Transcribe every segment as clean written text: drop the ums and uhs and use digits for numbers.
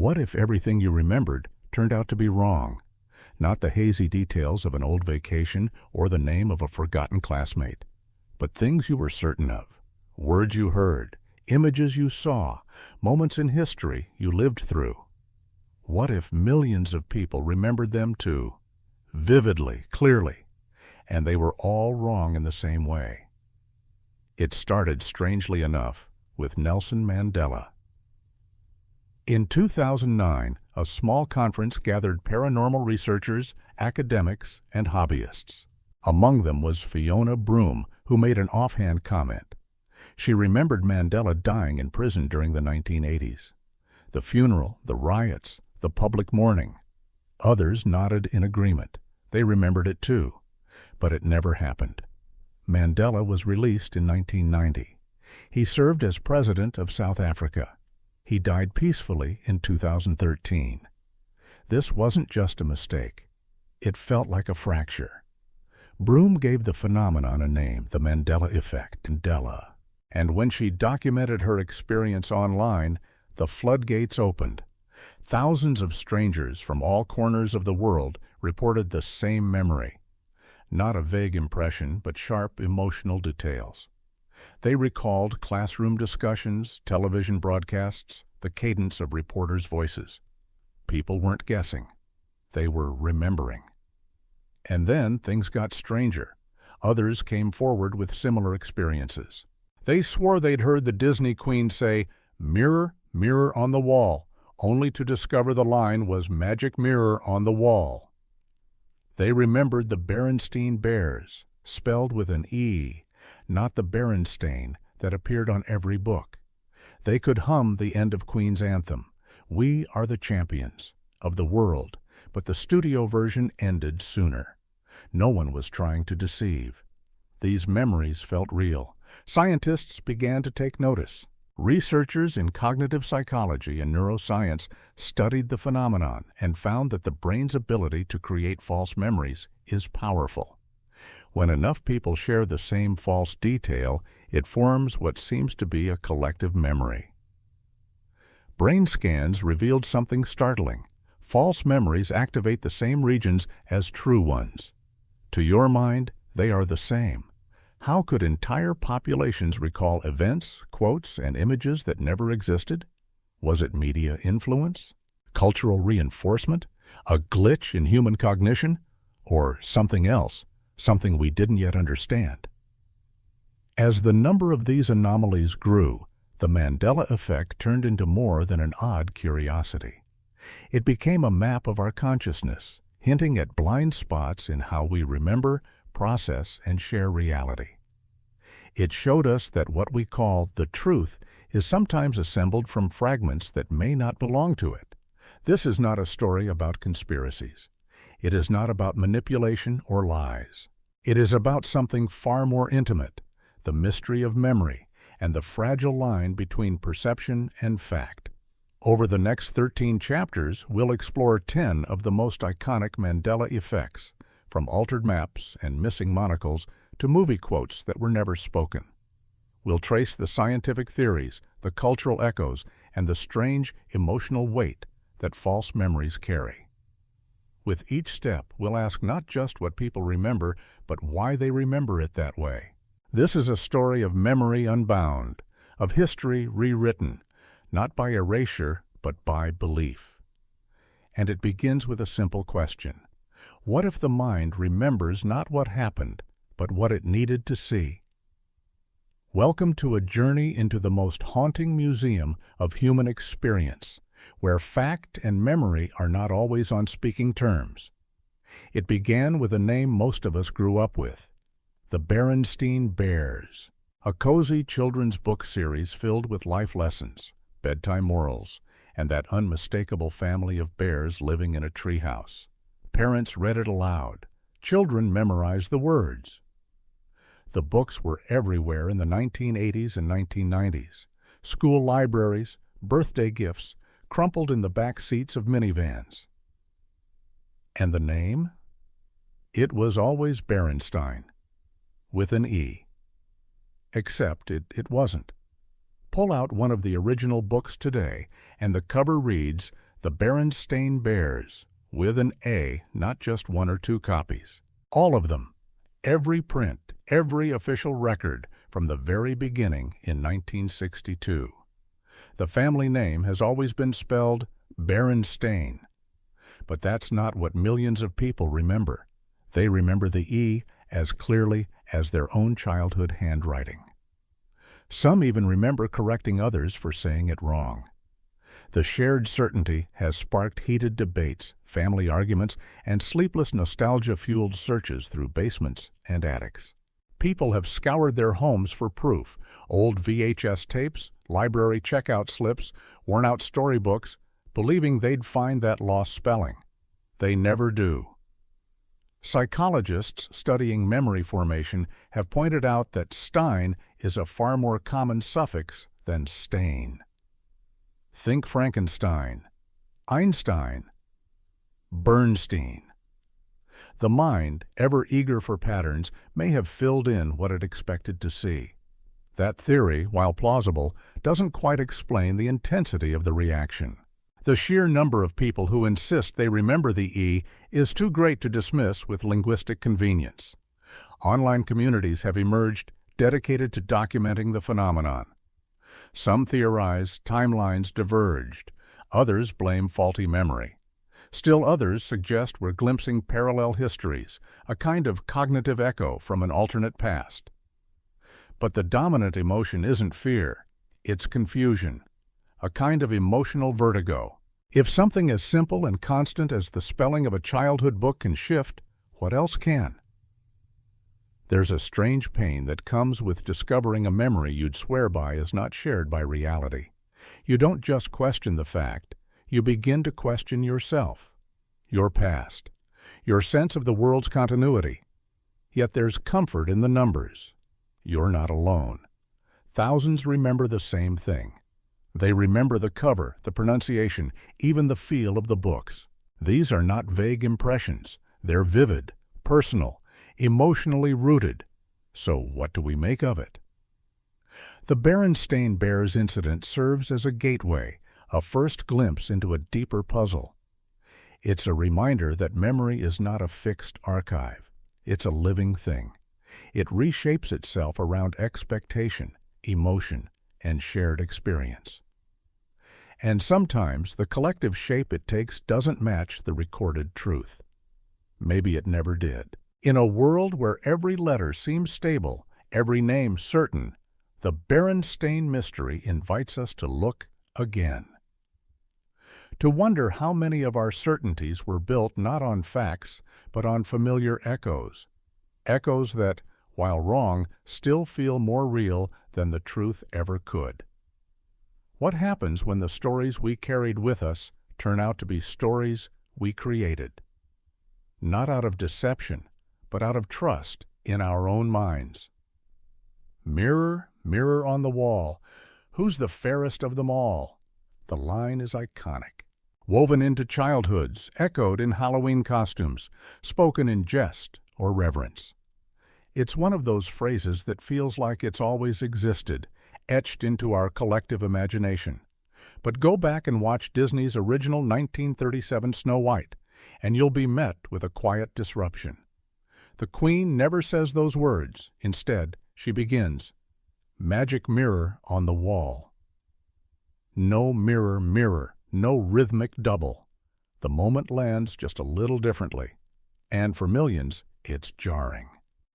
What if everything you remembered turned out to be wrong? Not the hazy details of an old vacation or the name of a forgotten classmate, but things you were certain of, words you heard, images you saw, moments in history you lived through. What if millions of people remembered them too, vividly, clearly, and they were all wrong in the same way? It started, strangely enough, with Nelson Mandela. In 2009, a small conference gathered paranormal researchers, academics, and hobbyists. Among them was Fiona Broom, who made an offhand comment. She remembered Mandela dying in prison during the 1980s. The funeral, the riots, the public mourning. Others nodded in agreement. They remembered it too. But it never happened. Mandela was released in 1990. He served as president of South Africa. He died peacefully in 2013. This wasn't just a mistake. It felt like a fracture. Broom gave the phenomenon a name, the Mandela Effect, Mandela. And when she documented her experience online, the floodgates opened. Thousands of strangers from all corners of the world reported the same memory. Not a vague impression, but sharp emotional details. They recalled classroom discussions, television broadcasts, the cadence of reporters' voices. People weren't guessing. They were remembering. And then things got stranger. Others came forward with similar experiences. They swore they'd heard the Disney queen say, "Mirror, mirror on the wall," only to discover the line was "Magic mirror on the wall." They remembered the Baronstain Bears, spelled with an E, not the Baronstain that appeared on every book. They could hum the end of Queen's anthem, "We are the champions of the world," but the studio version ended sooner. No one was trying to deceive. These memories felt real. Scientists began to take notice. Researchers in cognitive psychology and neuroscience studied the phenomenon and found that the brain's ability to create false memories is powerful. When enough people share the same false detail, it forms what seems to be a collective memory. Brain scans revealed something startling. False memories activate the same regions as true ones. To your mind, they are the same. How could entire populations recall events, quotes, and images that never existed? Was it media influence? Cultural reinforcement? A glitch in human cognition? Or something else, something we didn't yet understand? As the number of these anomalies grew, the Mandela Effect turned into more than an odd curiosity. It became a map of our consciousness, hinting at blind spots in how we remember, process, and share reality. It showed us that what we call the truth is sometimes assembled from fragments that may not belong to it. This is not a story about conspiracies. It is not about manipulation or lies. It is about something far more intimate, the mystery of memory and the fragile line between perception and fact. Over the next 13 chapters, we'll explore 10 of the most iconic Mandela effects, from altered maps and missing monocles to movie quotes that were never spoken. We'll trace the scientific theories, the cultural echoes, and the strange emotional weight that false memories carry. With each step, we'll ask not just what people remember, but why they remember it that way. This is a story of memory unbound, of history rewritten, not by erasure, but by belief. And it begins with a simple question. What if the mind remembers not what happened, but what it needed to see? Welcome to a journey into the most haunting museum of human experience, where fact and memory are not always on speaking terms. It began with a name most of us grew up with, the Baronstain Bears, a cozy children's book series filled with life lessons, bedtime morals, and that unmistakable family of bears living in a treehouse. Parents read it aloud. Children memorized the words. The books were everywhere in the 1980s and 1990s. School libraries, birthday gifts, crumpled in the back seats of minivans. And the name? It was always Baronstain, with an E. Except it wasn't. Pull out one of the original books today, and the cover reads, The Baronstain Bears, with an A, not just one or two copies. All of them. Every print, every official record from the very beginning in 1962. The family name has always been spelled Baronstain. But that's not what millions of people remember. They remember the E as clearly as their own childhood handwriting. Some even remember correcting others for saying it wrong. The shared certainty has sparked heated debates, family arguments, and sleepless nostalgia-fueled searches through basements and attics. People have scoured their homes for proof: old VHS tapes, library checkout slips, worn-out storybooks, believing they'd find that lost spelling. They never do. Psychologists studying memory formation have pointed out that Stein is a far more common suffix than stain. Think Frankenstein, Einstein, Bernstein. The mind, ever eager for patterns, may have filled in what it expected to see. That theory, while plausible, doesn't quite explain the intensity of the reaction. The sheer number of people who insist they remember the E is too great to dismiss with linguistic convenience. Online communities have emerged dedicated to documenting the phenomenon. Some theorize timelines diverged. Others blame faulty memory. Still others suggest we're glimpsing parallel histories, a kind of cognitive echo from an alternate past. But the dominant emotion isn't fear, it's confusion, a kind of emotional vertigo. If something as simple and constant as the spelling of a childhood book can shift, what else can? There's a strange pain that comes with discovering a memory you'd swear by is not shared by reality. You don't just question the fact, you begin to question yourself, your past, your sense of the world's continuity. Yet there's comfort in the numbers. You're not alone. Thousands remember the same thing. They remember the cover, the pronunciation, even the feel of the books. These are not vague impressions. They're vivid, personal, emotionally rooted. So what do we make of it? The Baronstain Bears incident serves as a gateway, a first glimpse into a deeper puzzle. It's a reminder that memory is not a fixed archive. It's a living thing. It reshapes itself around expectation, emotion, and shared experience. And sometimes the collective shape it takes doesn't match the recorded truth. Maybe it never did. In a world where every letter seems stable, every name certain, the Berenstain mystery invites us to look again. To wonder how many of our certainties were built not on facts, but on familiar echoes. Echoes that, while wrong, still feel more real than the truth ever could. What happens when the stories we carried with us turn out to be stories we created? Not out of deception, but out of trust in our own minds. Mirror, mirror on the wall, who's the fairest of them all? The line is iconic. Woven into childhoods, echoed in Halloween costumes, spoken in jest or reverence. It's one of those phrases that feels like it's always existed, etched into our collective imagination. But go back and watch Disney's original 1937 Snow White, and you'll be met with a quiet disruption. The Queen never says those words. Instead, she begins, "Magic mirror on the wall." No mirror, mirror, no rhythmic double. The moment lands just a little differently. And for millions, it's jarring.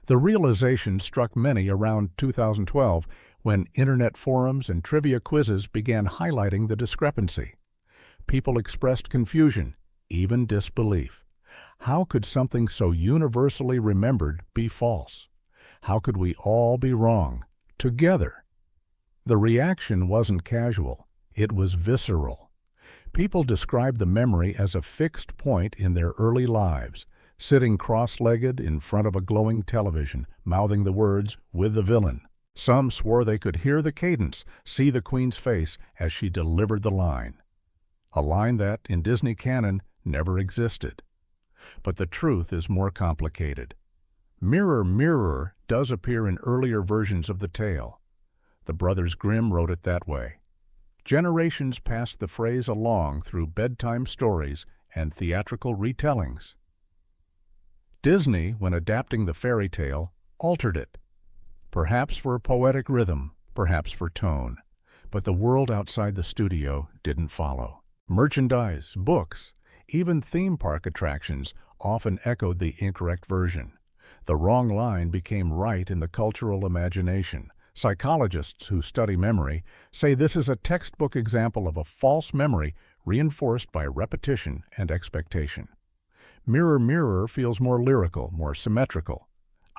The realization struck many around 2012 when internet forums and trivia quizzes began highlighting the discrepancy. People expressed confusion, even disbelief. How could something so universally remembered be false? How could we all be wrong, together? The reaction wasn't casual, it was visceral. People described the memory as a fixed point in their early lives, sitting cross-legged in front of a glowing television, mouthing the words, "with the villain." Some swore they could hear the cadence, see the Queen's face as she delivered the line. A line that, in Disney canon, never existed. But the truth is more complicated. Mirror, mirror does appear in earlier versions of the tale. The brothers Grimm wrote it that way. Generations passed the phrase along through bedtime stories and theatrical retellings. Disney, when adapting the fairy tale, altered it, perhaps for poetic rhythm, perhaps for tone, but the world outside the studio didn't follow. Merchandise, books, even theme park attractions often echoed the incorrect version. The wrong line became right in the cultural imagination. Psychologists who study memory say this is a textbook example of a false memory reinforced by repetition and expectation. Mirror, Mirror feels more lyrical, more symmetrical.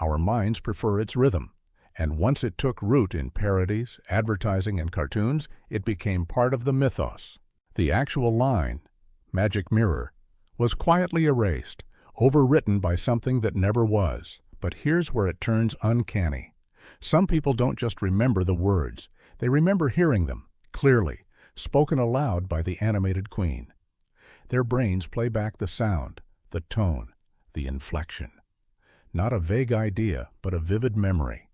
Our minds prefer its rhythm, and once it took root in parodies, advertising, and cartoons, it became part of the mythos. The actual line, Magic Mirror, was quietly erased, overwritten by something that never was. But here's where it turns uncanny. Some people don't just remember the words, they remember hearing them, clearly, spoken aloud by the animated queen. Their brains play back the sound, the tone, the inflection. Not a vague idea, but a vivid memory.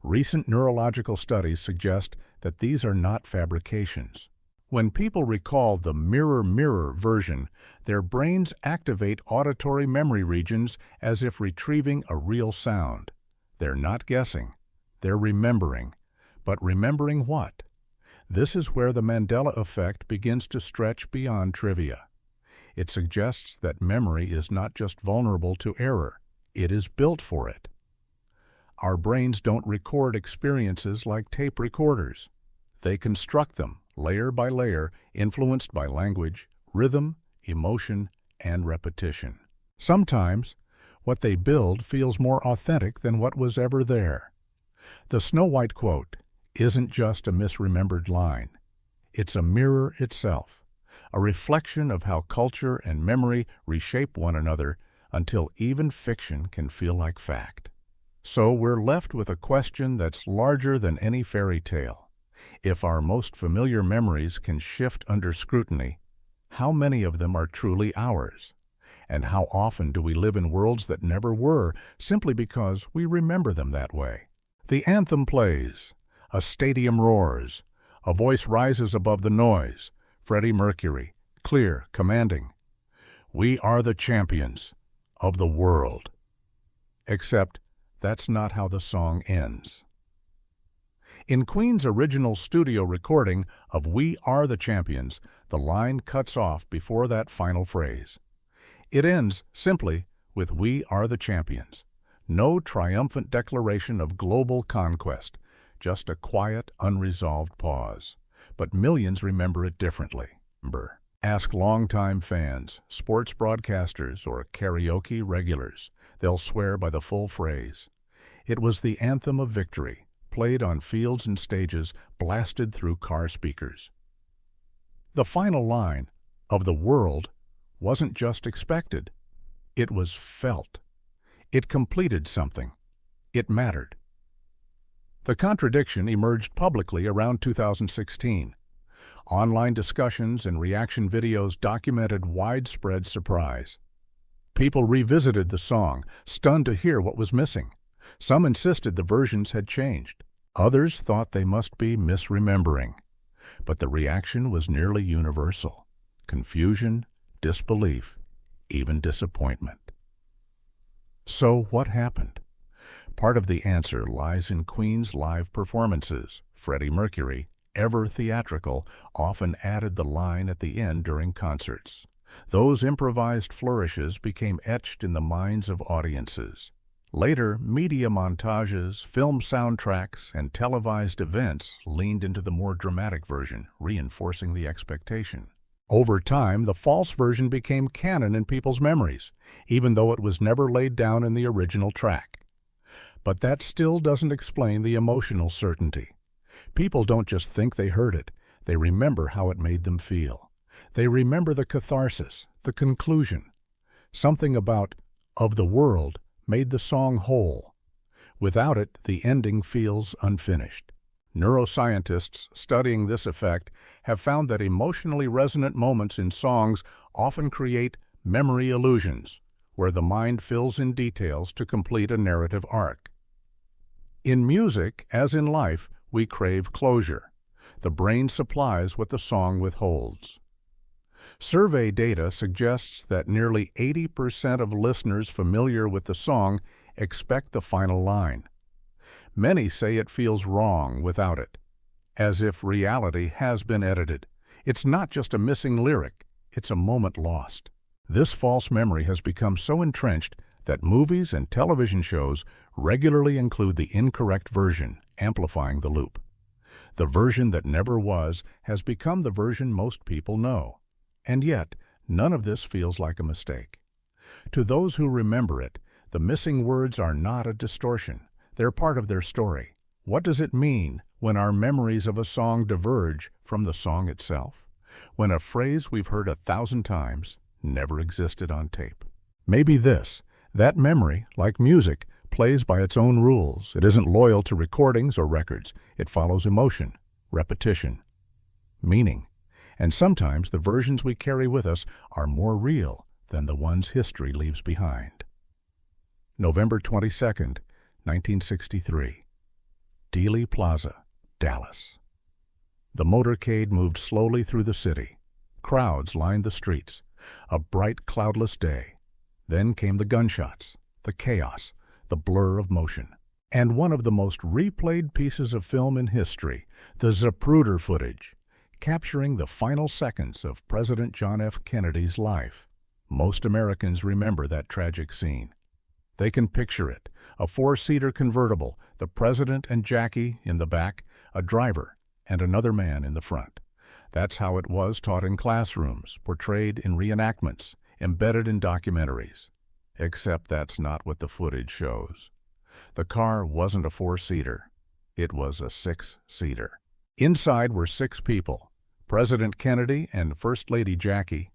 Recent neurological studies suggest that these are not fabrications. When people recall the Mirror, Mirror version, their brains activate auditory memory regions as if retrieving a real sound. They're not guessing. They're remembering. But remembering what? This is where the Mandela Effect begins to stretch beyond trivia. It suggests that memory is not just vulnerable to error. It is built for it. Our brains don't record experiences like tape recorders. They construct them, layer by layer, influenced by language, rhythm, emotion, and repetition. Sometimes, what they build feels more authentic than what was ever there. The Snow White quote isn't just a misremembered line. It's a mirror itself, a reflection of how culture and memory reshape one another until even fiction can feel like fact. So we're left with a question that's larger than any fairy tale. If our most familiar memories can shift under scrutiny, how many of them are truly ours? And how often do we live in worlds that never were, simply because we remember them that way? The anthem plays. A stadium roars. A voice rises above the noise. Freddie Mercury, clear, commanding. We are the champions of the world. Except that's not how the song ends. In Queen's original studio recording of We Are the Champions, the line cuts off before that final phrase. It ends simply with We Are the Champions. No triumphant declaration of global conquest, just a quiet, unresolved pause. But millions remember it differently. Ask longtime fans, sports broadcasters, or karaoke regulars. They'll swear by the full phrase. It was the anthem of victory, played on fields and stages, blasted through car speakers. The final line, of the world, wasn't just expected. It was felt. It completed something. It mattered. The contradiction emerged publicly around 2016. Online discussions and reaction videos documented widespread surprise. People revisited the song, stunned to hear what was missing. Some insisted the versions had changed. Others thought they must be misremembering. But the reaction was nearly universal. Confusion, disbelief, even disappointment. So what happened? Part of the answer lies in Queen's live performances. Freddie Mercury, ever theatrical, often added the line at the end during concerts. Those improvised flourishes became etched in the minds of audiences. Later, media montages, film soundtracks, and televised events leaned into the more dramatic version, reinforcing the expectation. Over time, the false version became canon in people's memories, even though it was never laid down in the original track. But that still doesn't explain the emotional certainty. People don't just think they heard it, they remember how it made them feel. They remember the catharsis, the conclusion. Something about "of the world" made the song whole. Without it, the ending feels unfinished. Neuroscientists studying this effect have found that emotionally resonant moments in songs often create memory illusions, where the mind fills in details to complete a narrative arc. In music, as in life, we crave closure. The brain supplies what the song withholds. Survey data suggests that nearly 80% of listeners familiar with the song expect the final line. Many say it feels wrong without it, as if reality has been edited. It's not just a missing lyric, it's a moment lost. This false memory has become so entrenched that movies and television shows regularly include the incorrect version, amplifying the loop. The version that never was has become the version most people know. And yet, none of this feels like a mistake. To those who remember it, the missing words are not a distortion. They're part of their story. What does it mean when our memories of a song diverge from the song itself? When a phrase we've heard 1,000 times never existed on tape? Maybe this: that memory, like music, plays by its own rules. It isn't loyal to recordings or records. It follows emotion, repetition, meaning. And sometimes the versions we carry with us are more real than the ones history leaves behind. November 22nd, 1963. Dealey Plaza, Dallas. The motorcade moved slowly through the city. Crowds lined the streets. A bright, cloudless day. Then came the gunshots, the chaos, the blur of motion. And one of the most replayed pieces of film in history, the Zapruder footage, capturing the final seconds of President John F. Kennedy's life. Most Americans remember that tragic scene. They can picture it: a four-seater convertible, the president and Jackie in the back, a driver, and another man in the front. That's how it was taught in classrooms, portrayed in reenactments, embedded in documentaries. Except that's not what the footage shows. The car wasn't a four-seater. It was a six-seater. Inside were 6 people: President Kennedy and First Lady Jackie,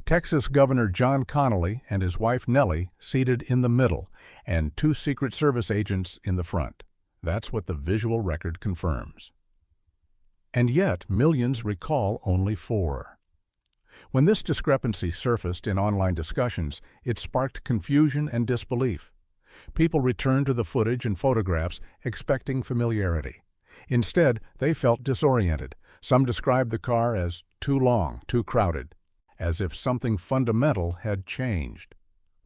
Texas Governor John Connally and his wife Nellie seated in the middle, and 2 Secret Service agents in the front. That's what the visual record confirms. And yet, millions recall only 4. When this discrepancy surfaced in online discussions, it sparked confusion and disbelief. People returned to the footage and photographs expecting familiarity. Instead, they felt disoriented. Some described the car as too long, too crowded, as if something fundamental had changed.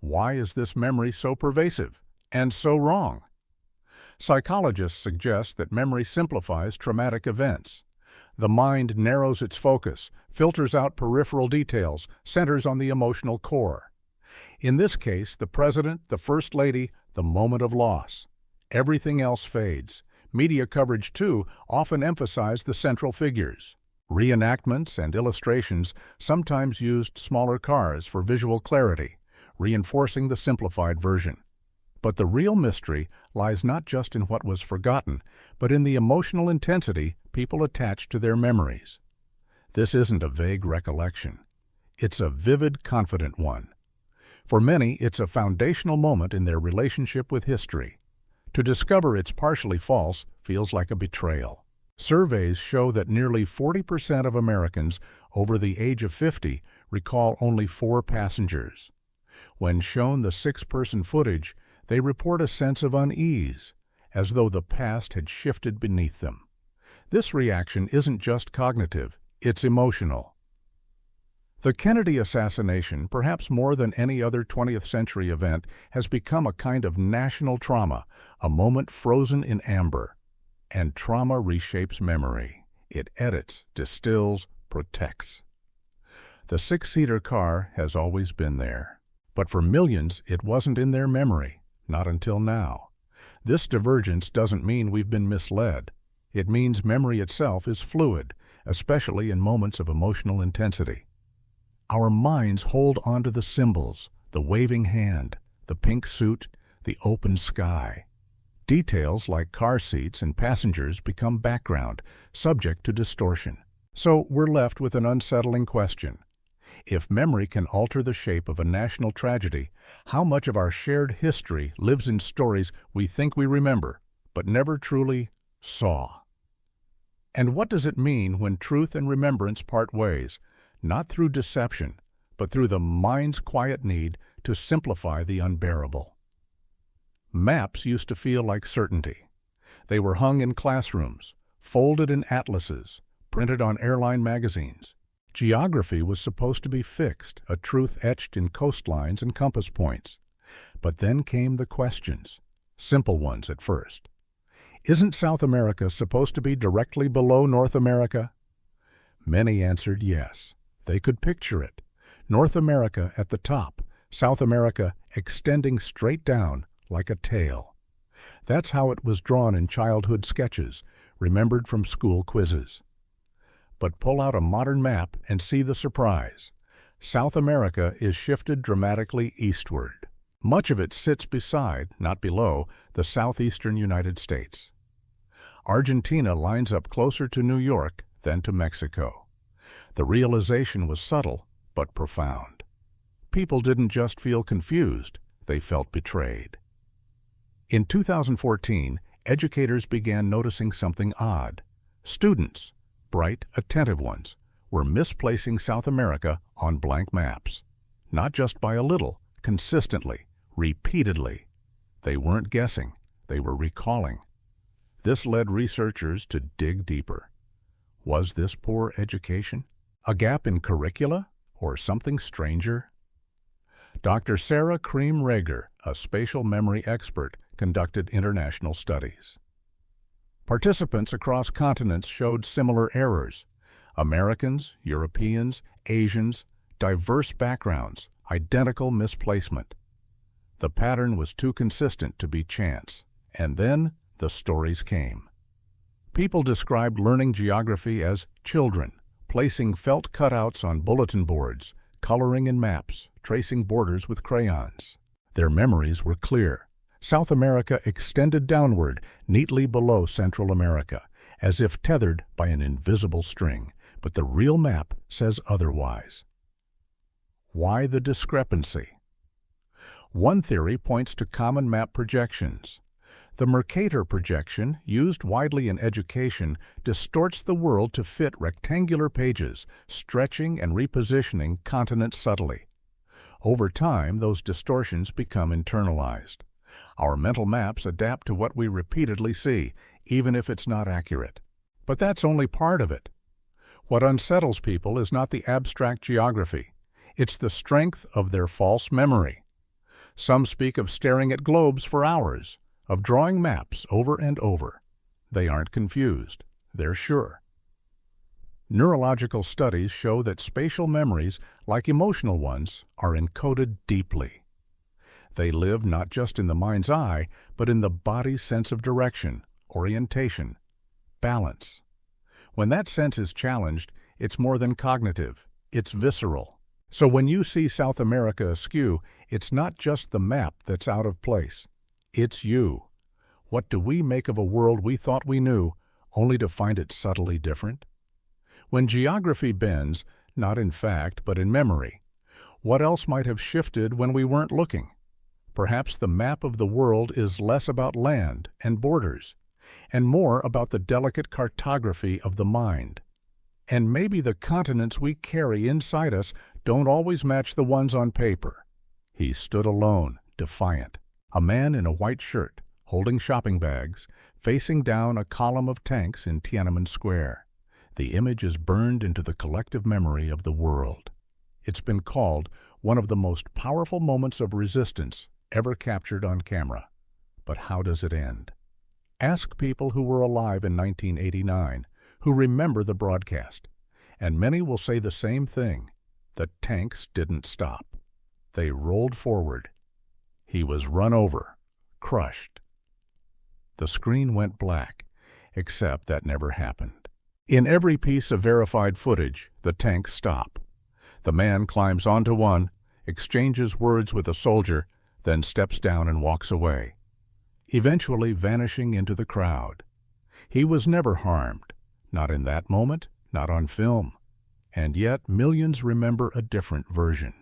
Why is this memory so pervasive and so wrong? Psychologists suggest that memory simplifies traumatic events. The mind narrows its focus, filters out peripheral details, centers on the emotional core. In this case, the president, the first lady, the moment of loss. Everything else fades. Media coverage, too, often emphasized the central figures. Reenactments and illustrations sometimes used smaller cars for visual clarity, reinforcing the simplified version. But the real mystery lies not just in what was forgotten, but in the emotional intensity people attach to their memories. This isn't a vague recollection. It's a vivid, confident one. For many, it's a foundational moment in their relationship with history. To discover it's partially false feels like a betrayal. Surveys show that nearly 40% of Americans over the age of 50 recall only 4 passengers. When shown the 6-person footage, they report a sense of unease, as though the past had shifted beneath them. This reaction isn't just cognitive, it's emotional. The Kennedy assassination, perhaps more than any other 20th century event, has become a kind of national trauma, a moment frozen in amber. And trauma reshapes memory. It edits, distills, protects. The 6-seater car has always been there. But for millions, it wasn't in their memory, not until now. This divergence doesn't mean we've been misled. It means memory itself is fluid, especially in moments of emotional intensity. Our minds hold onto the symbols, the waving hand, the pink suit, the open sky. Details like car seats and passengers become background, subject to distortion. So we're left with an unsettling question. If memory can alter the shape of a national tragedy, how much of our shared history lives in stories we think we remember, but never truly saw? And what does it mean when truth and remembrance part ways, not through deception, but through the mind's quiet need to simplify the unbearable? Maps used to feel like certainty. They were hung in classrooms, folded in atlases, printed on airline magazines. Geography was supposed to be fixed, a truth etched in coastlines and compass points. But then came the questions, simple ones at first. Isn't South America supposed to be directly below North America? Many answered yes. They could picture it. North America at the top, South America extending straight down like a tail. That's how it was drawn in childhood sketches, remembered from school quizzes. But pull out a modern map and see the surprise. South America is shifted dramatically eastward. Much of it sits beside, not below, the southeastern United States. Argentina lines up closer to New York than to Mexico. The realization was subtle but profound. People didn't just feel confused, they felt betrayed. In 2014, educators began noticing something odd. Students, bright, attentive ones, were misplacing South America on blank maps. Not just by a little, consistently, repeatedly. They weren't guessing, they were recalling. This led researchers to dig deeper. Was this poor education? A gap in curricula? Or something stranger? Dr. Sarah Cream-Rager, a spatial memory expert, conducted international studies. Participants across continents showed similar errors. Americans, Europeans, Asians, diverse backgrounds, identical misplacement. The pattern was too consistent to be chance. And then the stories came. People described learning geography as children, placing felt cutouts on bulletin boards, coloring in maps, tracing borders with crayons. Their memories were clear. South America extended downward, neatly below Central America, as if tethered by an invisible string, but the real map says otherwise. Why the discrepancy? One theory points to common map projections. The Mercator projection, used widely in education, distorts the world to fit rectangular pages, stretching and repositioning continents subtly. Over time, those distortions become internalized. Our mental maps adapt to what we repeatedly see, even if it's not accurate. But that's only part of it. What unsettles people is not the abstract geography. It's the strength of their false memory. Some speak of staring at globes for hours, of drawing maps over and over. They aren't confused. They're sure. Neurological studies show that spatial memories, like emotional ones, are encoded deeply. They live not just in the mind's eye, but in the body's sense of direction, orientation, balance. When that sense is challenged, it's more than cognitive, it's visceral. So when you see South America askew, it's not just the map that's out of place. It's you. What do we make of a world we thought we knew, only to find it subtly different? When geography bends, not in fact but in memory, what else might have shifted when we weren't looking? Perhaps the map of the world is less about land and borders, and more about the delicate cartography of the mind. And maybe the continents we carry inside us don't always match the ones on paper. He stood alone, defiant. A man in a white shirt, holding shopping bags, facing down a column of tanks in Tiananmen Square. The image is burned into the collective memory of the world. It's been called one of the most powerful moments of resistance ever captured on camera. But how does it end? Ask people who were alive in 1989, who remember the broadcast, and many will say the same thing. The tanks didn't stop. They rolled forward. He was run over, crushed. The screen went black, except that never happened. In every piece of verified footage, the tanks stop. The man climbs onto one, exchanges words with a soldier, then steps down and walks away, eventually vanishing into the crowd. He was never harmed, not in that moment, not on film. And yet millions remember a different version.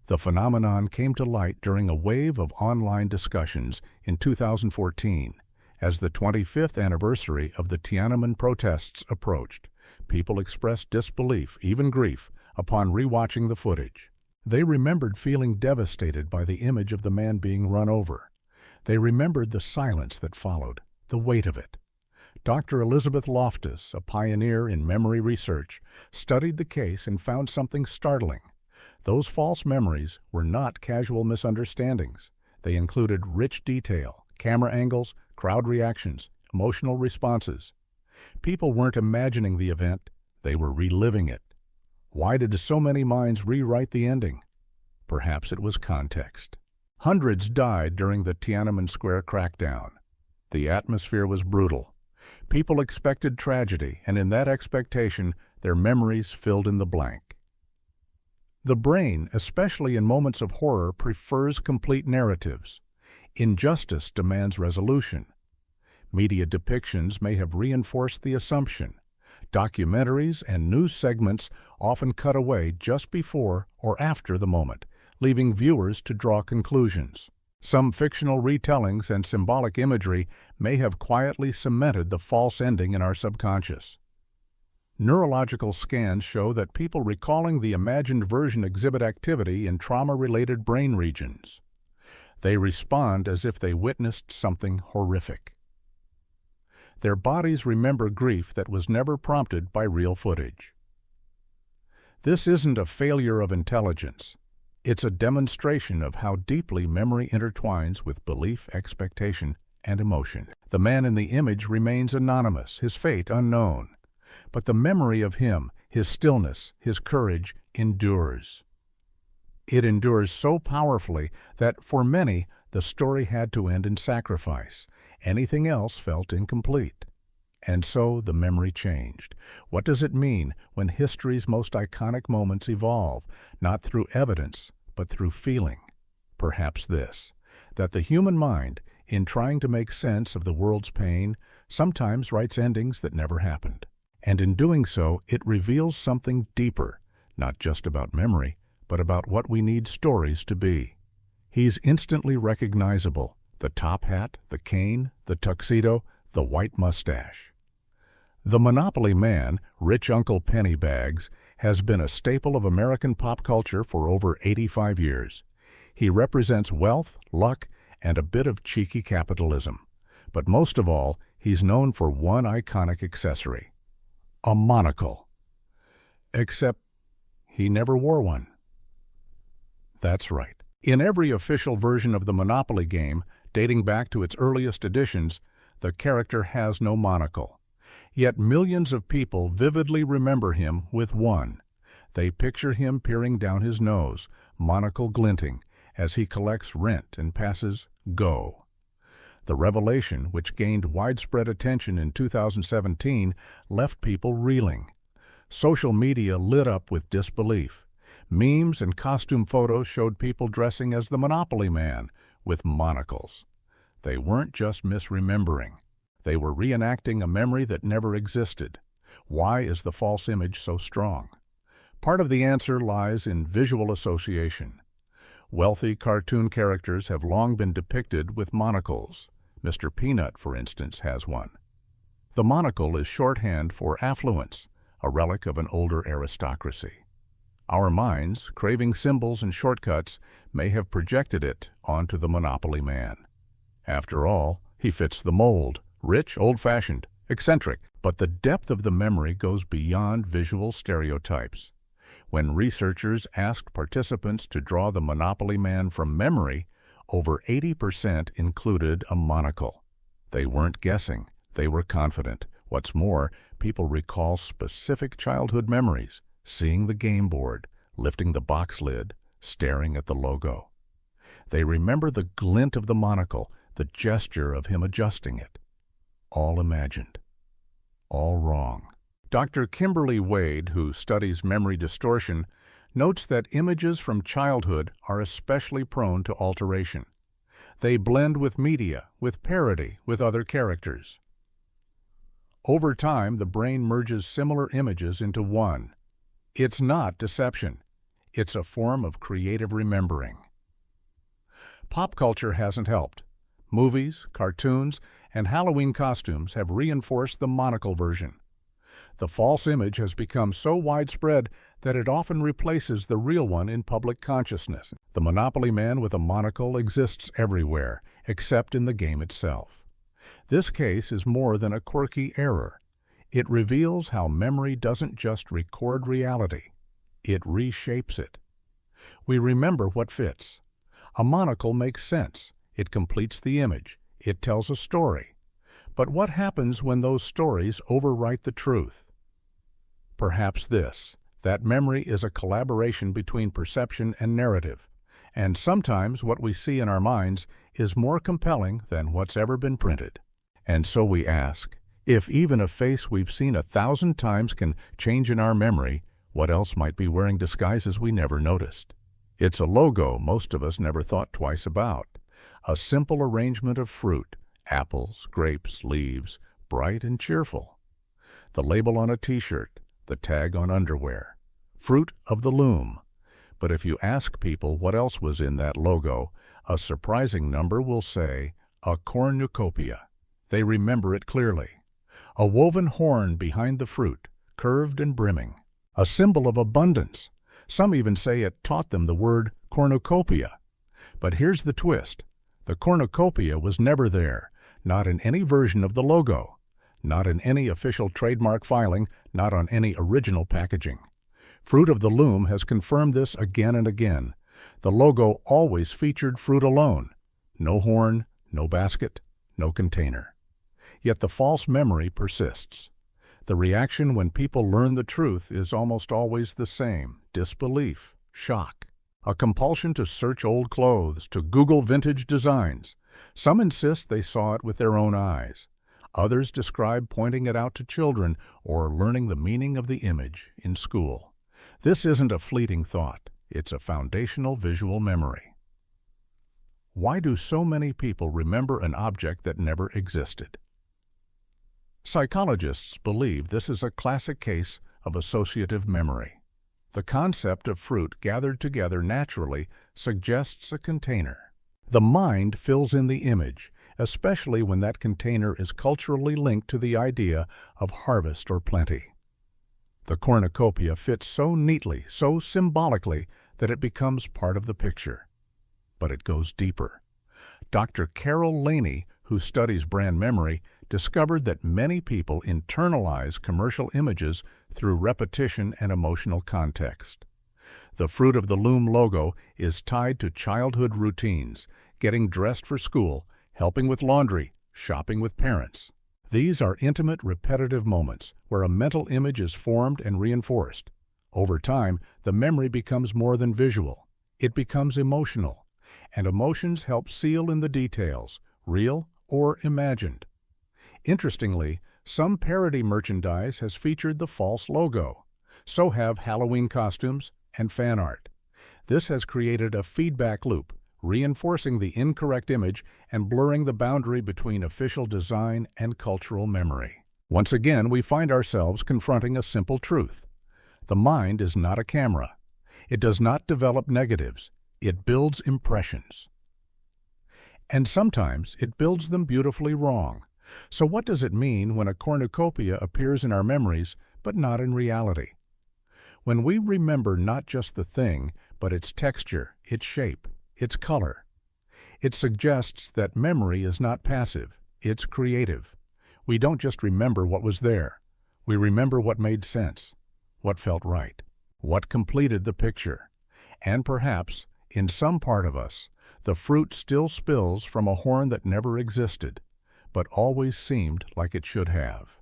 The phenomenon came to light during a wave of online discussions in 2014 as the 25th anniversary of the Tiananmen protests approached. People expressed disbelief, even grief, upon rewatching the footage. They remembered feeling devastated by the image of the man being run over. They remembered the silence that followed, the weight of it. Dr. Elizabeth Loftus, a pioneer in memory research, studied the case and found something startling. Those false memories were not casual misunderstandings. They included rich detail, camera angles, crowd reactions, emotional responses. People weren't imagining the event, they were reliving it. Why did so many minds rewrite the ending? Perhaps it was context. Hundreds died during the Tiananmen Square crackdown. The atmosphere was brutal. People expected tragedy, and in that expectation, their memories filled in the blank. The brain, especially in moments of horror, prefers complete narratives. Injustice demands resolution. Media depictions may have reinforced the assumption. Documentaries and news segments often cut away just before or after the moment, leaving viewers to draw conclusions. Some fictional retellings and symbolic imagery may have quietly cemented the false ending in our subconscious. Neurological scans show that people recalling the imagined version exhibit activity in trauma-related brain regions. They respond as if they witnessed something horrific. Their bodies remember grief that was never prompted by real footage. This isn't a failure of intelligence. It's a demonstration of how deeply memory intertwines with belief, expectation, and emotion. The man in the image remains anonymous, his fate unknown. But the memory of him, his stillness, his courage, endures. It endures so powerfully that, for many, the story had to end in sacrifice. Anything else felt incomplete. And so the memory changed. What does it mean when history's most iconic moments evolve, not through evidence, but through feeling? Perhaps this, that the human mind, in trying to make sense of the world's pain, sometimes writes endings that never happened. And in doing so, it reveals something deeper, not just about memory, but about what we need stories to be. He's instantly recognizable. The top hat, the cane, the tuxedo, the white mustache. The Monopoly Man, Rich Uncle Pennybags, has been a staple of American pop culture for over 85 years. He represents wealth, luck, and a bit of cheeky capitalism. But most of all, he's known for one iconic accessory: a monocle. Except he never wore one. That's right. In every official version of the Monopoly game, dating back to its earliest editions, the character has no monocle. Yet millions of people vividly remember him with one. They picture him peering down his nose, monocle glinting, as he collects rent and passes go. The revelation, which gained widespread attention in 2017, left people reeling. Social media lit up with disbelief. Memes and costume photos showed people dressing as the Monopoly Man, with monocles. They weren't just misremembering. They were reenacting a memory that never existed. Why is the false image so strong? Part of the answer lies in visual association. Wealthy cartoon characters have long been depicted with monocles. Mr. Peanut, for instance, has one. The monocle is shorthand for affluence, a relic of an older aristocracy. Our minds, craving symbols and shortcuts, may have projected it onto the Monopoly Man. After all, he fits the mold: rich, old-fashioned, eccentric. But the depth of the memory goes beyond visual stereotypes. When researchers asked participants to draw the Monopoly Man from memory, over 80% included a monocle. They weren't guessing, they were confident. What's more, people recall specific childhood memories: seeing the game board, lifting the box lid, staring at the logo. They remember the glint of the monocle, the gesture of him adjusting it. All imagined. All wrong. Dr. Kimberly Wade, who studies memory distortion, notes that images from childhood are especially prone to alteration. They blend with media, with parody, with other characters. Over time, the brain merges similar images into one. It's not deception. It's a form of creative remembering. Pop culture hasn't helped. Movies, cartoons, and Halloween costumes have reinforced the monocle version. The false image has become so widespread that it often replaces the real one in public consciousness. The Monopoly Man with a monocle exists everywhere, except in the game itself. This case is more than a quirky error. It reveals how memory doesn't just record reality, it reshapes it. We remember what fits. A monocle makes sense. It completes the image. It tells a story. But what happens when those stories overwrite the truth? Perhaps this, that memory is a collaboration between perception and narrative, and sometimes what we see in our minds is more compelling than what's ever been printed. And so we ask, if even a face we've seen 1,000 times can change in our memory, what else might be wearing disguises we never noticed? It's a logo most of us never thought twice about. A simple arrangement of fruit, apples, grapes, leaves, bright and cheerful. The label on a t-shirt, the tag on underwear. Fruit of the Loom. But if you ask people what else was in that logo, a surprising number will say a cornucopia. They remember it clearly. A woven horn behind the fruit, curved and brimming. A symbol of abundance. Some even say it taught them the word cornucopia. But here's the twist. The cornucopia was never there, not in any version of the logo, not in any official trademark filing, not on any original packaging. Fruit of the Loom has confirmed this again and again. The logo always featured fruit alone. No horn, no basket, no container. Yet the false memory persists. The reaction when people learn the truth is almost always the same: disbelief, shock, a compulsion to search old clothes, to Google vintage designs. Some insist they saw it with their own eyes. Others describe pointing it out to children or learning the meaning of the image in school. This isn't a fleeting thought. It's a foundational visual memory. Why do so many people remember an object that never existed? Psychologists believe this is a classic case of associative memory. The concept of fruit gathered together naturally suggests a container. The mind fills in the image, especially when that container is culturally linked to the idea of harvest or plenty. The cornucopia fits so neatly, so symbolically, that it becomes part of the picture. But it goes deeper. Dr. Carol Laney, who studies brand memory, discovered that many people internalize commercial images through repetition and emotional context. The Fruit of the Loom logo is tied to childhood routines, getting dressed for school, helping with laundry, shopping with parents. These are intimate, repetitive moments where a mental image is formed and reinforced. Over time, the memory becomes more than visual. It becomes emotional, and emotions help seal in the details, real or imagined. Interestingly, some parody merchandise has featured the false logo. So have Halloween costumes and fan art. This has created a feedback loop, reinforcing the incorrect image and blurring the boundary between official design and cultural memory. Once again, we find ourselves confronting a simple truth. The mind is not a camera. It does not develop negatives. It builds impressions. And sometimes it builds them beautifully wrong. So what does it mean when a cornucopia appears in our memories, but not in reality? When we remember not just the thing, but its texture, its shape, its color, it suggests that memory is not passive, it's creative. We don't just remember what was there. We remember what made sense, what felt right, what completed the picture. And perhaps, in some part of us, the fruit still spills from a horn that never existed, but always seemed like it should have.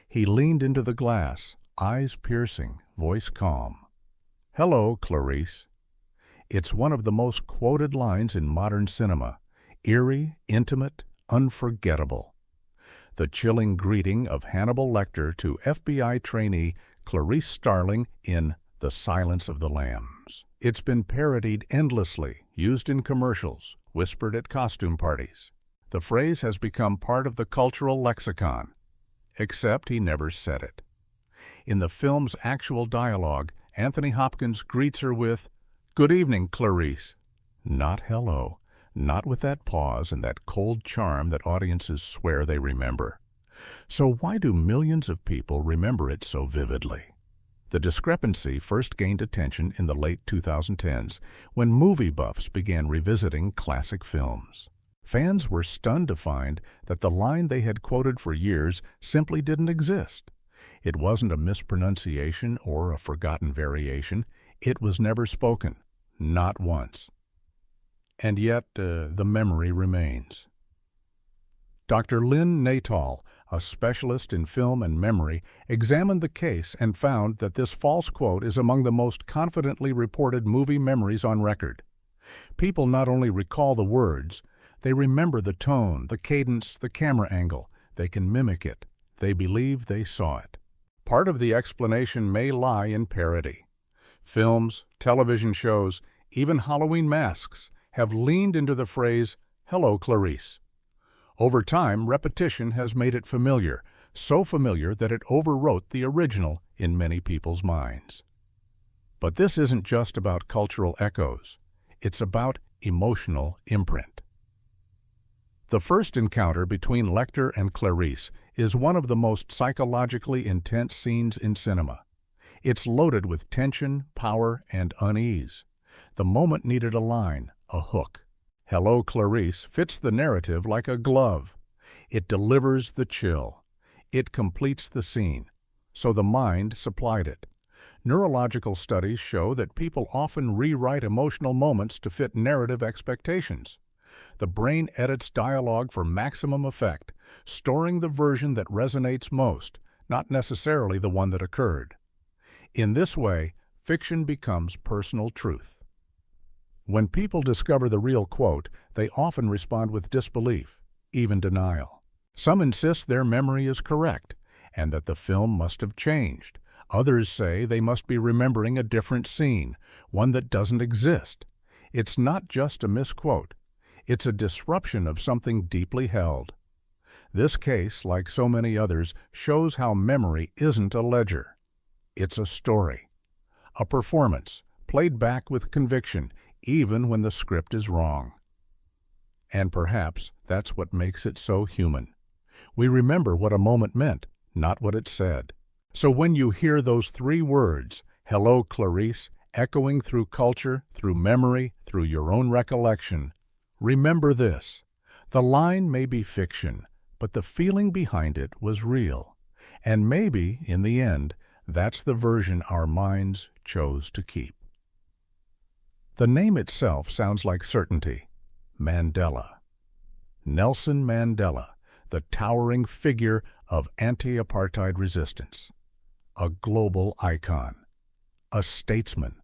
He leaned into the glass, eyes piercing, voice calm. "Hello, Clarice." It's one of the most quoted lines in modern cinema, eerie, intimate, unforgettable. The chilling greeting of Hannibal Lecter to FBI trainee Clarice Starling in The Silence of the Lambs. It's been parodied endlessly, used in commercials, whispered at costume parties. The phrase has become part of the cultural lexicon, except he never said it. In the film's actual dialogue, Anthony Hopkins greets her with, "Good evening, Clarice." Not hello, not with that pause and that cold charm that audiences swear they remember. So why do millions of people remember it so vividly? The discrepancy first gained attention in the late 2010s when movie buffs began revisiting classic films. Fans were stunned to find that the line they had quoted for years simply didn't exist. It wasn't a mispronunciation or a forgotten variation. It was never spoken, not once. And yet, the memory remains. Dr. Lynn Natal, a specialist in film and memory, examined the case and found that this false quote is among the most confidently reported movie memories on record. People not only recall the words, they remember the tone, the cadence, the camera angle. They can mimic it. They believe they saw it. Part of the explanation may lie in parody. Films, television shows, even Halloween masks have leaned into the phrase, "Hello, Clarice." Over time, repetition has made it familiar, so familiar that it overwrote the original in many people's minds. But this isn't just about cultural echoes. It's about emotional imprint. The first encounter between Lecter and Clarice is one of the most psychologically intense scenes in cinema. It's loaded with tension, power, and unease. The moment needed a line, a hook. Hello, Clarice fits the narrative like a glove. It delivers the chill. It completes the scene. So the mind supplied it. Neurological studies show that people often rewrite emotional moments to fit narrative expectations. The brain edits dialogue for maximum effect, storing the version that resonates most, not necessarily the one that occurred. In this way, fiction becomes personal truth. When people discover the real quote, they often respond with disbelief, even denial. Some insist their memory is correct, and that the film must have changed. Others say they must be remembering a different scene, one that doesn't exist. It's not just a misquote. It's a disruption of something deeply held. This case, like so many others, shows how memory isn't a ledger. It's a story, a performance, played back with conviction, even when the script is wrong. And perhaps that's what makes it so human. We remember what a moment meant, not what it said. So when you hear those three words, "Hello, Clarice," echoing through culture, through memory, through your own recollection, remember this. The line may be fiction, but the feeling behind it was real. And maybe, in the end, that's the version our minds chose to keep. The name itself sounds like certainty. Mandela. Nelson Mandela, the towering figure of anti-apartheid resistance. A global icon. A statesman.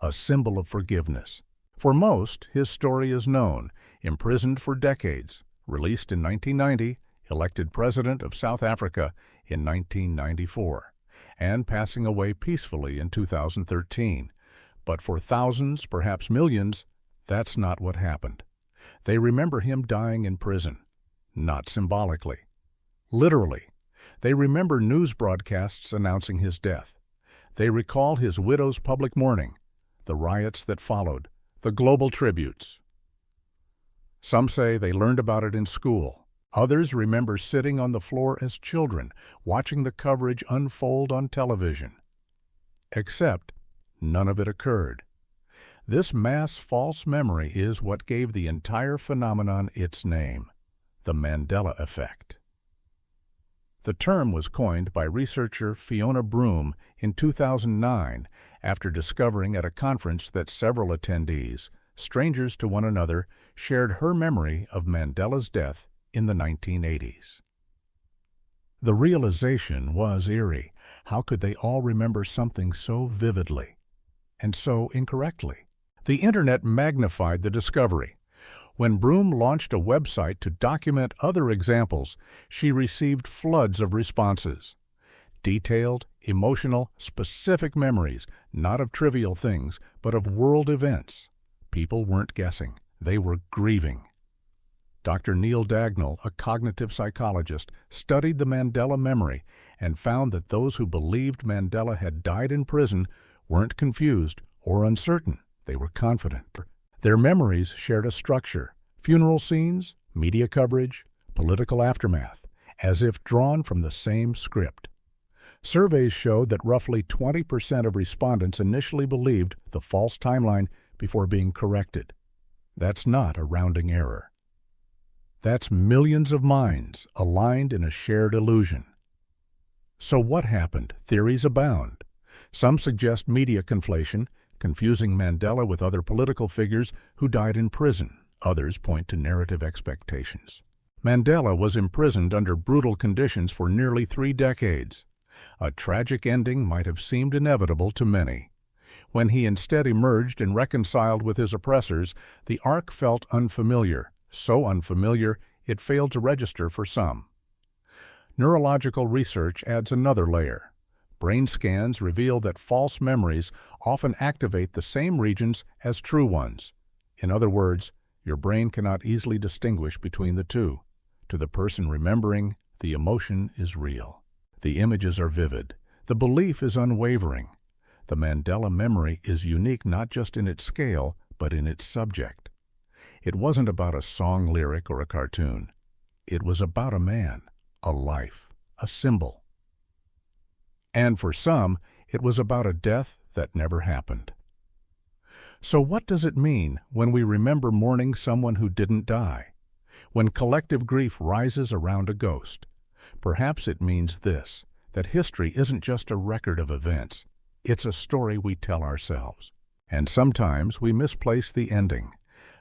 A symbol of forgiveness. For most, his story is known. Imprisoned for decades, released in 1990, elected president of South Africa in 1994, and passing away peacefully in 2013. But for thousands, perhaps millions, that's not what happened. They remember him dying in prison, not symbolically. Literally, they remember news broadcasts announcing his death. They recall his widow's public mourning, the riots that followed, the global tributes. Some say they learned about it in school. Others remember sitting on the floor as children, watching the coverage unfold on television. Except, none of it occurred. This mass false memory is what gave the entire phenomenon its name, the Mandela Effect. The term was coined by researcher Fiona Broom in 2009 after discovering at a conference that several attendees, strangers to one another, shared her memory of Mandela's death in the 1980s. The realization was eerie. How could they all remember something so vividly and so incorrectly? The Internet magnified the discovery. When Broom launched a website to document other examples, she received floods of responses. Detailed, emotional, specific memories, not of trivial things, but of world events. People weren't guessing. They were grieving. Dr. Neil Dagnall, a cognitive psychologist, studied the Mandela memory and found that those who believed Mandela had died in prison weren't confused or uncertain. They were confident. Their memories shared a structure: funeral scenes, media coverage, political aftermath, as if drawn from the same script. Surveys showed that roughly 20% of respondents initially believed the false timeline before being corrected. That's not a rounding error. That's millions of minds aligned in a shared illusion. So what happened? Theories abound. Some suggest media conflation, confusing Mandela with other political figures who died in prison. Others point to narrative expectations. Mandela was imprisoned under brutal conditions for nearly 3 decades. A tragic ending might have seemed inevitable to many. When he instead emerged and reconciled with his oppressors, the arc felt unfamiliar, so unfamiliar it failed to register for some. Neurological research adds another layer. Brain scans reveal that false memories often activate the same regions as true ones. In other words, your brain cannot easily distinguish between the two. To the person remembering, the emotion is real. The images are vivid. The belief is unwavering. The Mandela memory is unique not just in its scale, but in its subject. It wasn't about a song lyric or a cartoon. It was about a man, a life, a symbol. And for some, it was about a death that never happened. So what does it mean when we remember mourning someone who didn't die? When collective grief rises around a ghost? Perhaps it means this, that history isn't just a record of events. It's a story we tell ourselves. And sometimes we misplace the ending.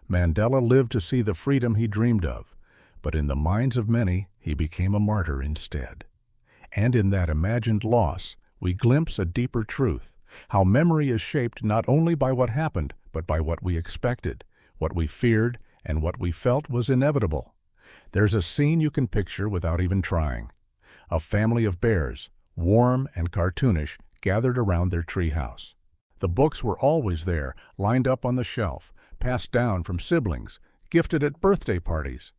Mandela lived to see the freedom he dreamed of, but in the minds of many, he became a martyr instead. And in that imagined loss, we glimpse a deeper truth, how memory is shaped not only by what happened, but by what we expected, what we feared, and what we felt was inevitable. There's a scene you can picture without even trying. A family of bears, warm and cartoonish, gathered around their treehouse. The books were always there, lined up on the shelf, passed down from siblings, gifted at birthday parties.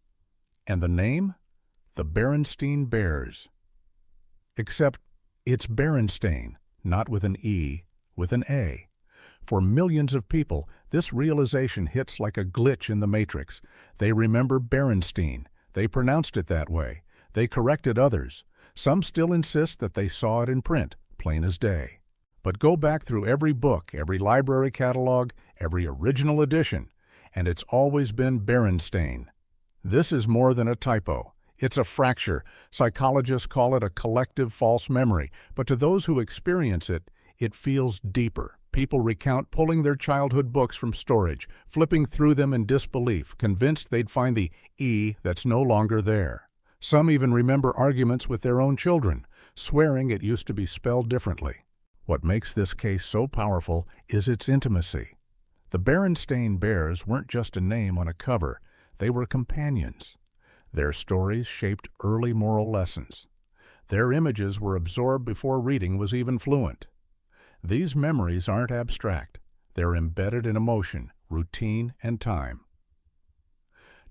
And the name? The Baronstain Bears. Except it's Baronstain, not with an E, with an A. For millions of people, this realization hits like a glitch in the matrix. They remember Baronstain. They pronounced it that way. They corrected others. Some still insist that they saw it in print, plain as day. But go back through every book, every library catalog, every original edition, and it's always been Baronstain. This is more than a typo. It's a fracture. Psychologists call it a collective false memory, but to those who experience it, it feels deeper. People recount pulling their childhood books from storage, flipping through them in disbelief, convinced they'd find the E that's no longer there. Some even remember arguments with their own children, swearing it used to be spelled differently. What makes this case so powerful is its intimacy. The Baronstain Bears weren't just a name on a cover, they were companions. Their stories shaped early moral lessons. Their images were absorbed before reading was even fluent. These memories aren't abstract. They're embedded in emotion, routine, and time.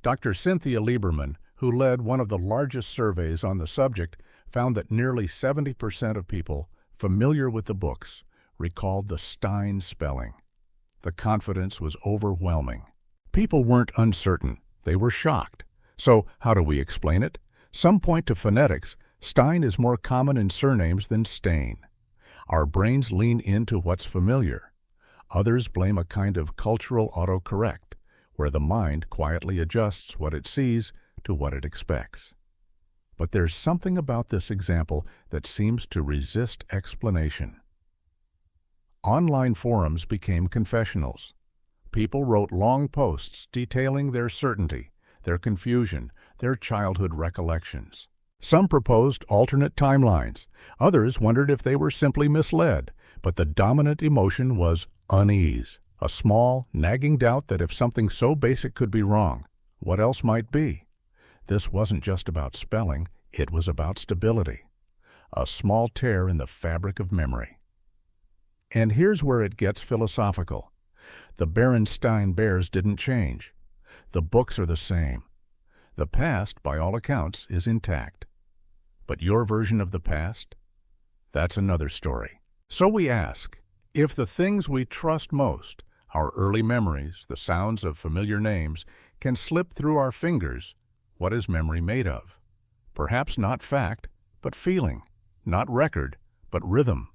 Dr. Cynthia Lieberman, who led one of the largest surveys on the subject, found that nearly 70% of people familiar with the books recalled the Stein spelling. The confidence was overwhelming. People weren't uncertain. They were shocked. So how do we explain it? Some point to phonetics. Stein is more common in surnames than Stain. Our brains lean into what's familiar. Others blame a kind of cultural autocorrect, where the mind quietly adjusts what it sees to what it expects. But there's something about this example that seems to resist explanation. Online forums became confessionals. People wrote long posts detailing their certainty, their confusion, their childhood recollections. Some proposed alternate timelines. Others wondered if they were simply misled. But the dominant emotion was unease, a small, nagging doubt that if something so basic could be wrong, what else might be? This wasn't just about spelling, it was about stability. A small tear in the fabric of memory. And here's where it gets philosophical. The Baronstain Bears didn't change. The books are the same. The past, by all accounts, is intact. But your version of the past? That's another story. So we ask, if the things we trust most, our early memories, the sounds of familiar names, can slip through our fingers, what is memory made of? Perhaps not fact, but feeling. Not record, but rhythm.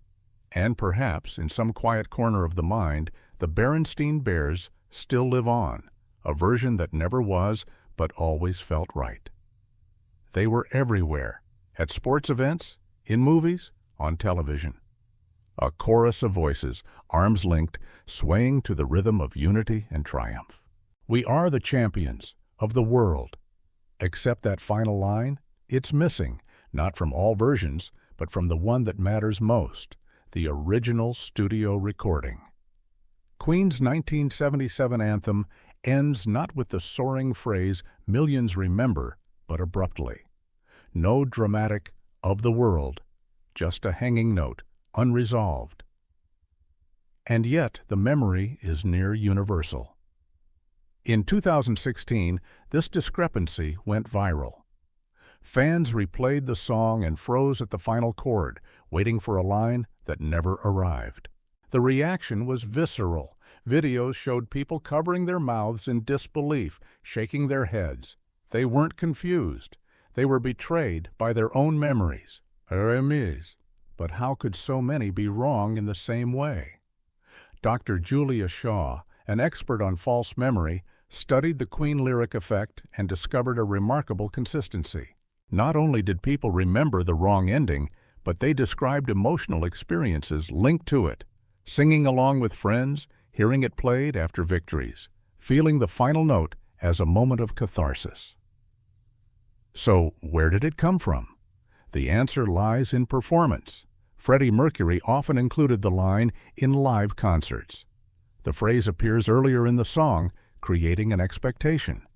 And perhaps, in some quiet corner of the mind, the Baronstain Bears still live on, a version that never was, but always felt right. They were everywhere, at sports events, in movies, on television. A chorus of voices, arms linked, swaying to the rhythm of unity and triumph. We are the champions of the world. Except that final line, it's missing, not from all versions, but from the one that matters most, the original studio recording. Queen's 1977 anthem ends not with the soaring phrase "millions remember," but abruptly. No dramatic "of the world," just a hanging note, unresolved. And yet the memory is near universal. In 2016, this discrepancy went viral. Fans replayed the song and froze at the final chord, waiting for a line that never arrived. The reaction was visceral. Videos showed people covering their mouths in disbelief, shaking their heads. They weren't confused. They were betrayed by their own memories. But how could so many be wrong in the same way? Dr. Julia Shaw, an expert on false memory, studied the Queen lyric effect and discovered a remarkable consistency. Not only did people remember the wrong ending, but they described emotional experiences linked to it, singing along with friends, hearing it played after victories, feeling the final note as a moment of catharsis. So, where did it come from? The answer lies in performance. Freddie Mercury often included the line in live concerts. The phrase appears earlier in the song, creating an expectation.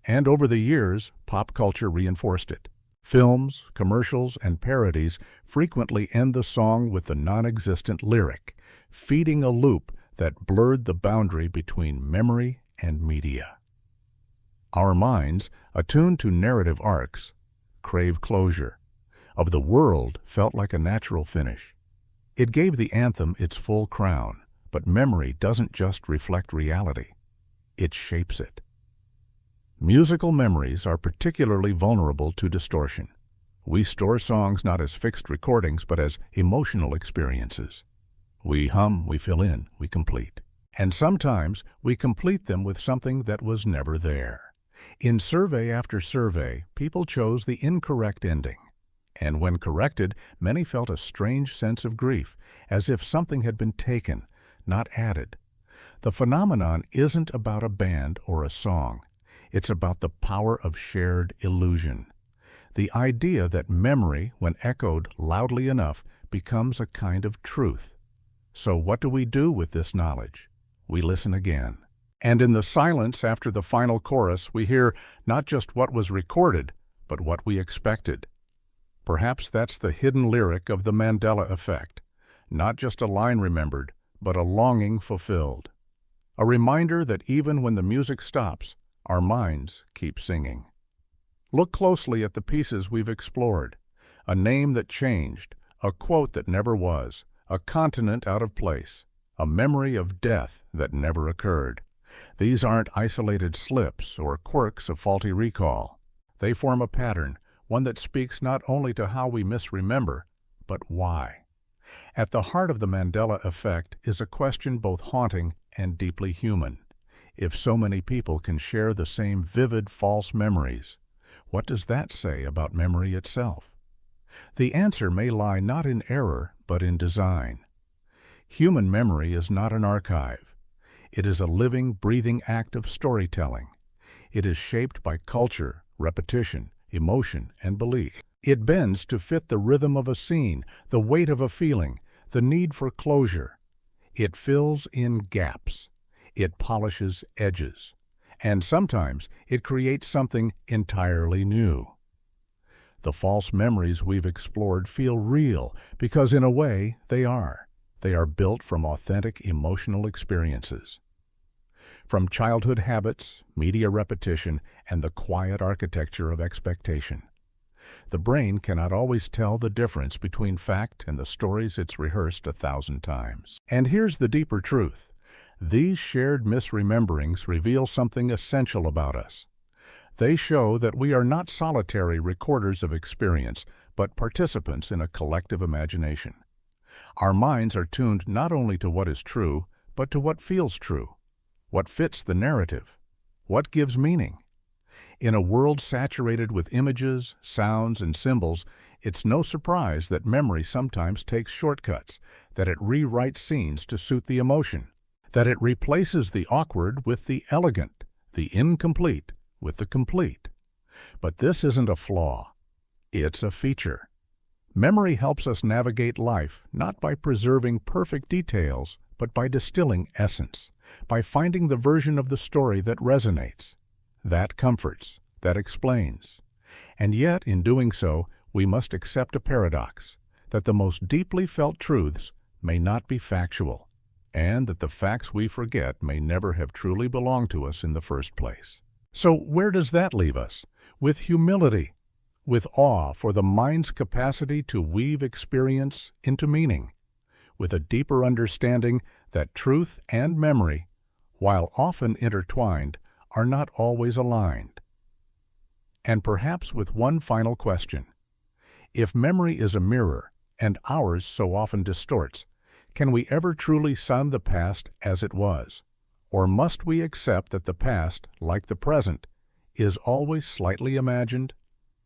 And over the years, pop culture reinforced it. Films, commercials, and parodies frequently end the song with the non-existent lyric, feeding a loop that blurred the boundary between memory and media. Our minds, attuned to narrative arcs, crave closure. Of the World felt like a natural finish. It gave the anthem its full crown, but memory doesn't just reflect reality. It shapes it. Musical memories are particularly vulnerable to distortion. We store songs not as fixed recordings, but as emotional experiences. We hum, we fill in, we complete. And sometimes we complete them with something that was never there. In survey after survey, people chose the incorrect ending. And when corrected, many felt a strange sense of grief, as if something had been taken, not added. The phenomenon isn't about a band or a song. It's about the power of shared illusion. The idea that memory, when echoed loudly enough, becomes a kind of truth. So what do we do with this knowledge? We listen again. And in the silence after the final chorus, we hear not just what was recorded, but what we expected. Perhaps that's the hidden lyric of the Mandela Effect. Not just a line remembered, but a longing fulfilled. A reminder that even when the music stops, our minds keep singing. Look closely at the pieces we've explored. A name that changed, a quote that never was, a continent out of place, a memory of death that never occurred. These aren't isolated slips or quirks of faulty recall. They form a pattern, one that speaks not only to how we misremember, but why. At the heart of the Mandela Effect is a question both haunting and deeply human. If so many people can share the same vivid false memories, what does that say about memory itself? The answer may lie not in error, but in design. Human memory is not an archive. It is a living, breathing act of storytelling. It is shaped by culture, repetition, emotion, and belief. It bends to fit the rhythm of a scene, the weight of a feeling, the need for closure. It fills in gaps. It polishes edges. And sometimes it creates something entirely new. The false memories we've explored feel real because, in a way, they are. They are built from authentic emotional experiences. From childhood habits, media repetition, and the quiet architecture of expectation. The brain cannot always tell the difference between fact and the stories it's rehearsed 1,000 times. And here's the deeper truth. These shared misrememberings reveal something essential about us. They show that we are not solitary recorders of experience, but participants in a collective imagination. Our minds are tuned not only to what is true, but to what feels true, what fits the narrative, what gives meaning. In a world saturated with images, sounds, and symbols, it's no surprise that memory sometimes takes shortcuts, that it rewrites scenes to suit the emotion, that it replaces the awkward with the elegant, the incomplete with the complete. But this isn't a flaw. It's a feature. Memory helps us navigate life not by preserving perfect details, but by distilling essence, by finding the version of the story that resonates, that comforts, that explains. And yet, in doing so, we must accept a paradox, that the most deeply felt truths may not be factual, and that the facts we forget may never have truly belonged to us in the first place. So where does that leave us? With humility, with awe for the mind's capacity to weave experience into meaning, with a deeper understanding that truth and memory, while often intertwined, are not always aligned. And perhaps with one final question. If memory is a mirror, and ours so often distorts, can we ever truly sun the past as it was? Or must we accept that the past, like the present, is always slightly imagined?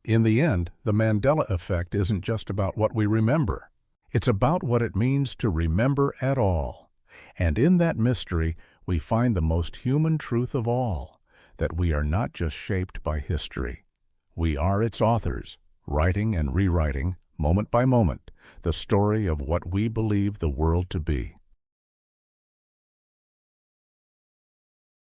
In the end, the Mandela Effect isn't just about what we remember. It's about what it means to remember at all. And in that mystery, we find the most human truth of all, that we are not just shaped by history. We are its authors, writing and rewriting, moment by moment, the story of what we believe the world to be.